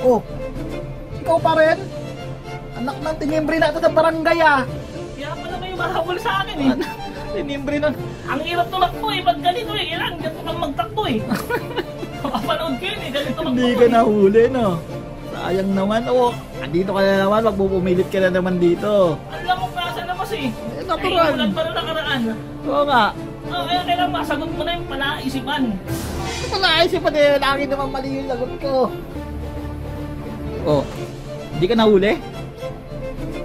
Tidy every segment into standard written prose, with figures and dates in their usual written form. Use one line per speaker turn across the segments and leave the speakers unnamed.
Oh, ikaw pa rin? Anak ng tinimbre na ito sa barangay ah.
Kaya pala may mahabol sa akin eh.
Tinimbre na.
Ang hirap tumakbo eh, pag ganito eh, kailangan ganito kang magtakbo eh. Makapanood ko yun eh, ganito tumakbo.
Hindi ka nahuli no. Sayang naman. Oh, andito ka na naman, magpupumilit ka na naman dito.
Alam mo pa sa labas eh.
Eh, natural.
Ay, ulan pa rin nakaraan.
Oo nga.
Oh, kaya kailangan masagot mo na yung panaisipan.
Panaisipan eh, lagi naman mali yung lagot ko. Oh, hindi ka nahuli?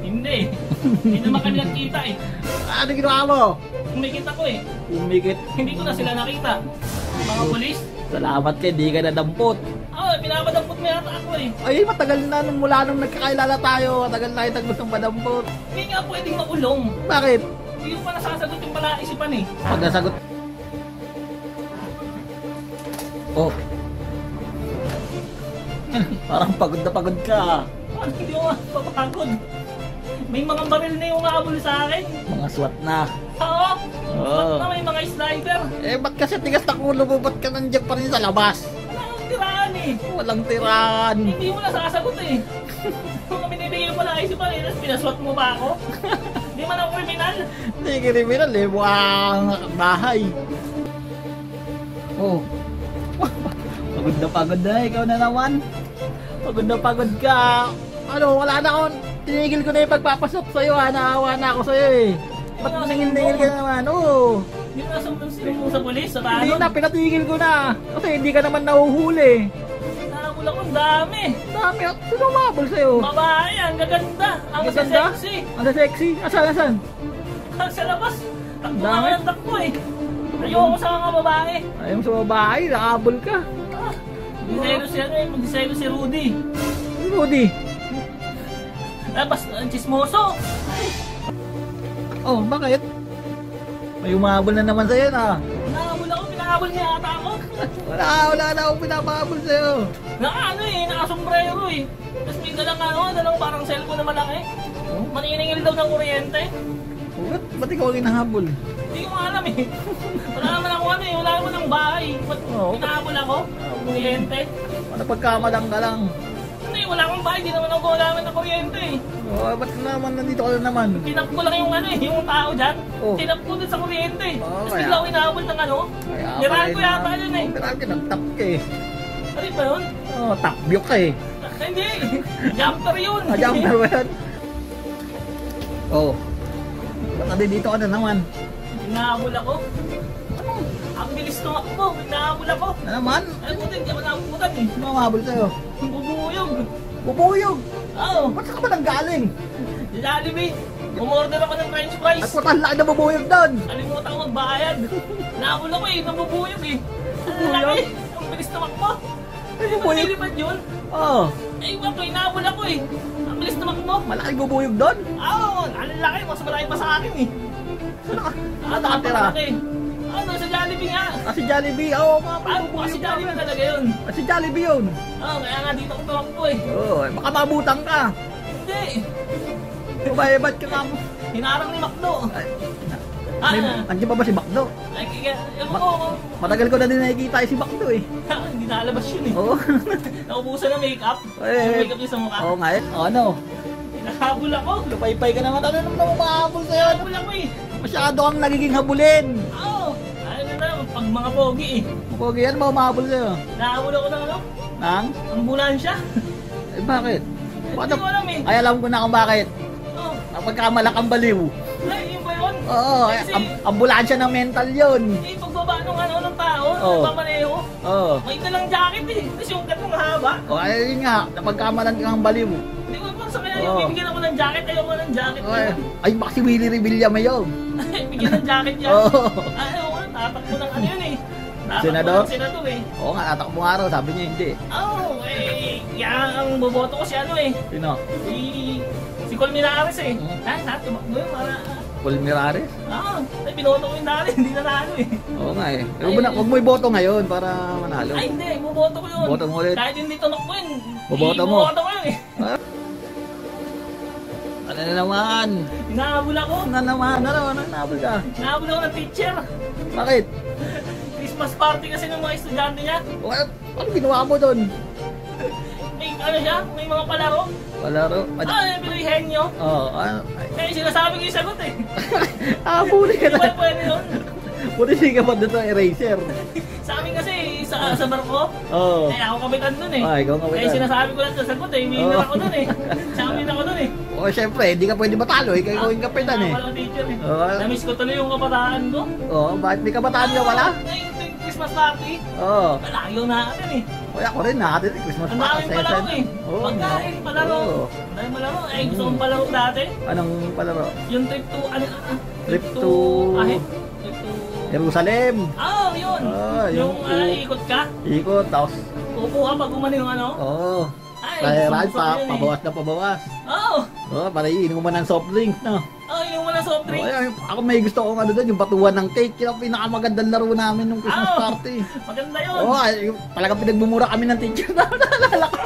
Hindi. Hindi naman kami nagkita eh.
Ano ginawa mo?
Kumikita ko eh.
Umikit.
Hindi ko na sila nakita. Mga polis.
Salamat ka, hindi ka nadampot.
Oo, pinapadampot mo yata ako eh.
Ay, matagal na nung mula nung nagkakailala tayo. Matagal na yung gustong padampot.
Hindi nga pwedeng maulong.
Bakit?
Hindi ko pa nasasagot yung panaisipan eh.
Pag nasagot. Oh. Parang pagod na pagod ka.
Paano hindi ako mapapagod? May mga baril na yung naabol sa akin.
Mga SWAT na.
Oo.
Oo.
Ba't na may mga sniper?
Eh, ba't kasi tigas na kulo mo? Ba't ka nandiyan pa rin sa labas?
Wala kang tiraan eh.
Walang tiraan.
Hindi mo nasasagot eh. Kung binibigay mo na isipan eh, tapos pinaswat mo ba ako? Hindi man ako kriminal.
Hindi kriminal eh. Buwang bahay. Oh. Pagod na. Ikaw na naman. Pagod ka. Ano, wala na akong. Tinigil ko na yung pagpapasok sa'yo ha. Naawa na ako sa'yo eh. Ba't nangil-nangil ka naman? Oo.
Hindi mo nasasagot mo sa polis, sa tanong.
Hindi na, pinatigil ko na. Kasi hindi ka naman nahuhuli.
Nakabula ko ang dami.
Dami. Sino umabol sa'yo?
Babae, ang gaganda. Ang
Gaganda?
sexy.
Ang sexy? Asan?
Sa labas. Takbo
Dami.
nga ng takbo eh. Ayoko sa mga babae.
Ayaw sa babae, nakabol ka.
Mag-design si Rudy.
Rudy.
Tapos, ang chismoso.
Oh, bakit? May umabol na naman sa'yo na.
Nakahabol ako, pinahabol niya ata ako.
Wala na akong pinapabol sa'yo.
Nakasombrero eh. Tapos may dalang parang cellphone na malaki. Maniningil daw ng kuryente.
Ba't ikaw ang hinahabol?
Hindi ko alam eh. Wala naman ako wala naman ng bahay. Ba't pinahabol ako? Kuryente.
Ano pagkamalang ka lang?
Hindi, wala akong bahay. Hindi naman ako wala naman ng kuryente eh.
Oh, ba't naman nandito ka na naman?
Tinap ko lang yung tao dyan.
Oh.
Tinap ko din sa kuryente. Tapos
kaya-
bigla ako inahabol ng Niraan ko yata yun eh.
Niraan ka, nag-tap ka eh.
Ano ba yun?
Oh, tapbyok ka eh.
Hindi. Jumper yun.
Jumper ba yun? Oh. Ba't nandito ka na naman?
Hinahabol ako. Ang bilis tumakbo. Hinahabol ako.
Na naman?
Ay, buti hindi ako nabubutan eh.
Ano mahabol sa'yo?
Bubuyog.
Bubuyog!
Oo.
Ba't ka ba nang galing?
Jollibee. Umorder ako ng french fries.
At patang laki na bubuyog doon!
Alimutan ko magbayad. Nahabol ako eh. Nabubuyog eh.
Bubuyog?
Ang laki. Ang bilis tumakbo.
Ay,
Hindi ba
bubuyog?
nilipad yun?
Oo.
Eh, wako, hinahabol ako eh. Ang bilis tumakbo.
Malaking bubuyog doon?
Oo, ang laki. Mas malaki pa sa akin eh.
Saan nakatira?
Ano, sa Jollibee nga.
Si Jollibee, oo nga.
Kasi Jollibee talaga yun.
Si Jollibee yun.
Oo, kaya nga dito ko tumakbo eh.
Oo, baka mabutang ka.
Hindi.
Ba't ka nga mo?
Hinarang ni Macdo.
Andiyan pa ba si Bakdo?
Ay, ewan ko.
Matagal ko na din nakikita si Bakdo eh.
Hindi nalabas yun eh.
Oo.
Naubusan ng makeup.
Eh,
Makeup niya sa mukha.
Oo nga eh. Ano?
Hinahabol ako.
Lupay-pay ka naman. Ano naman ang mahabol sa'yo?
Hinahabol ako eh.
Masyado kang nagiging habulin.
Oo. Ano na, pag mga pogi eh.
Pogi yan ba mahabol sa'yo?
Nahabol ako ng ano?
Nang?
Ambulansya.
Eh bakit?
Hindi ko alam eh.
Ay alam ko na kung bakit.
Oo.
Kapag kamalakang baliw.
Ay, yun ba yun?
Oo, ambulansya ng mental yun.
Eh, pagbaba ng tao,
Oo.
nagpamaneho.
Oo.
May dalang jacket eh. Tapos yung gat ng haba.
O ayun nga, kapag kamalan kang baliw.
Hindi ko pa sa kanya yung
Oo.
bibigyan ako ng jacket. Ayoko ng jacket.
Ay, baka si Willie Revilla may yun.
Ay, bigyan ng jacket yan.
Oo.
Ay, oo, tatakbo ng ano yun eh. Tatakbo
Senador?
ng senador eh.
Oo nga, tatakbo nga raw, sabi niya hindi.
Oo, yan ang boboto ko si ano eh.
Sino?
Si Colmenares eh. Ha? Tumakbo yun para...
Paul Mirares?
Ay, binoto ko yung dali. Hindi na nalo eh.
Oo nga eh. Huwag mo iboto ngayon para manalo.
Ay, hindi. Boboto ko yun.
Boto mo ulit?
Kahit hindi tumakbo yun.
Boboto mo?
Boboto ko yun eh.
Ano na naman?
Hinahabol ako.
Ano naman? Ano nahabol ka?
Hinahabol ako ng teacher.
Bakit?
Christmas party kasi ng mga estudyante niya.
Ano ginawa mo doon?
May ano siya, may mga palaro.
Palaro.
Bilihin nyo.
Oo.
Sinasabi ko yung sagot eh.
Buli ka
Di
na.
ba pwede yun?
Buti ka pa dito eraser.
Sa amin kasi, sa barko,
Oo.
ako kapitan dun eh.
Ikaw kapitan.
Sinasabi ko lang sa sagot eh, winner ako dun eh. Champion ako dun eh.
Siyempre, hindi ka pwede matalo. Ikaw yung kapitan eh.
Walang teacher eh.
Oo.
Namiss ko tuloy yung kabataan ko.
Bakit may kabataan ka wala?
Yung Christmas party.
Oo.
Malayo natin eh.
Ako rin natin Christmas
Ang daming palaro eh. Pagkain, palaro. Ang daming palaro. Gusto kong palaro dati.
Anong palaro?
Yung trip to,
Trip to...
Trip to...
Jerusalem.
Yun.
Yung
ikot ka.
Ikot, tapos...
Upo ka pag gumaling yung ano.
Oo.
Ay,
Ride
gusto ko yun eh.
pabawas na pabawas.
Oo.
Para iinuman ng soft drinks, no?
Yung wala soft drink.
Ako may gusto kong ano doon, yung batuan ng cake. Yun ang pinakamagandang laro namin nung Christmas party.
Maganda yun.
Talagang pinagmumura kami ng teacher na naalala ko.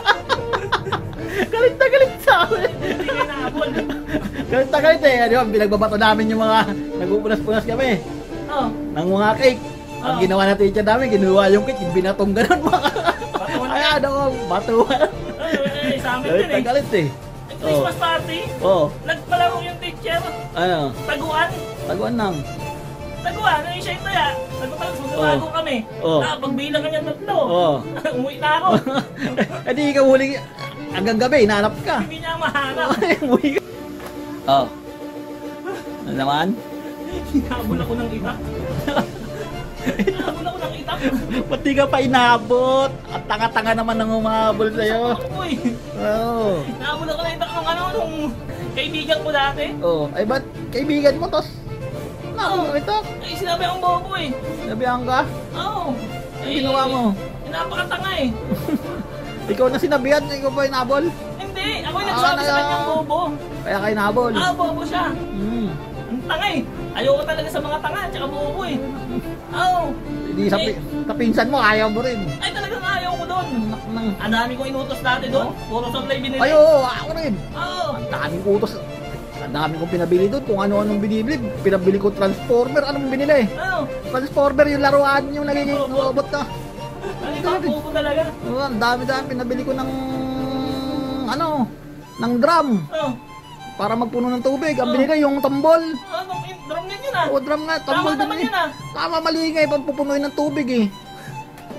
Galit na galit sa amin.
Hindi kayo naabol.
Galit na galit eh. Di ba, pinagbabato namin yung mga nag-upunas-punas kami. Ng mga cake. Ang ginawa ng teacher namin, ginuha yung cake, yung binatong ganun mga. Ay, ano ko, batuan.
Sa amin
Galit
din
na
eh.
galit eh.
Christmas party, nagpalaro yung teacher.
Ano?
Taguan.
Taguan lang.
Taguan, yung siya ito ya. Nagpalago kami. Pagbilang kanya tatlo. Umuwi na ako.
Hindi ikaw huling hanggang gabi, hinahanap ka.
Hindi niya mahanap.
Umuwi ka. Ano naman?
Hinabol ako ng itak. Hinabol ako ng itak.
Ba't di ka pa inabot? At tanga-tanga naman nang umabol sa'yo. Oo.
Hinabol ako ng itak nung kaibigan ko dati.
Ay ba't kaibigan mo tos? Nabol ka ito?
Sinabi akong bobo eh.
Sinabihan ka?
Oo.
Ano ginawa mo?
Napakatanga eh.
Ikaw na sinabihan, ikaw ba inabol?
Hindi, ako yung nagsabi sa kanyang bobo.
Kaya ka inabol?
Bobo siya. Ang tanga eh. Ayoko talaga sa mga tanga, tsaka bobo eh.
Hindi sa pinsan mo, ayaw mo rin.
Ay talagang ayaw ko doon. Ang dami kong inutos dati doon. Puro supply binili.
Ay oo, ako rin.
Ang
daming utos. Ang dami kong pinabili doon. Kung ano-anong binibili. Pinabili ko Transformer. Anong binili? Transformer yung laruan yung nagiging robot na.
Bobo talaga.
Ang dami-dami. Pinabili ko ng ng drum. Para magpuno ng tubig. Ang binili yung tambol.
Drum din yun ah.
Drum nga. Tambol
Tama naman
din
yun ah.
Tama, mali nga pag pupunuin ng tubig eh.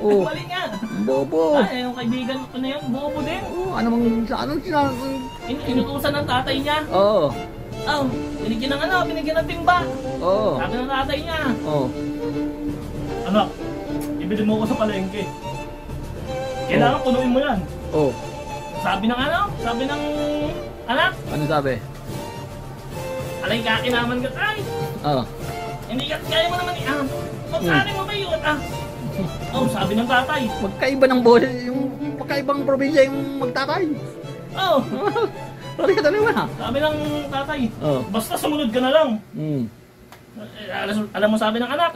Mali nga.
Bobo.
Yung kaibigan ko na yun, bobo din.
Anong sinabi?
Inutusan ng tatay niya. Binigyan ng timba. Sabi ng tatay niya. Anak, ibili mo ko sa palengke. Kailangan punuin mo yan. Sabi ng anak.
Ano sabi?
Alay ka, kinaman ka tay. Hindi ka, kaya mo naman pagkanin mo ba yun sabi ng tatay.
Magkaiba ng bola, yung magkaibang probinsya yung magtatay. Sorry ka talaga.
Sabi ng tatay, basta sumunod ka na lang. Alam mo sabi ng anak?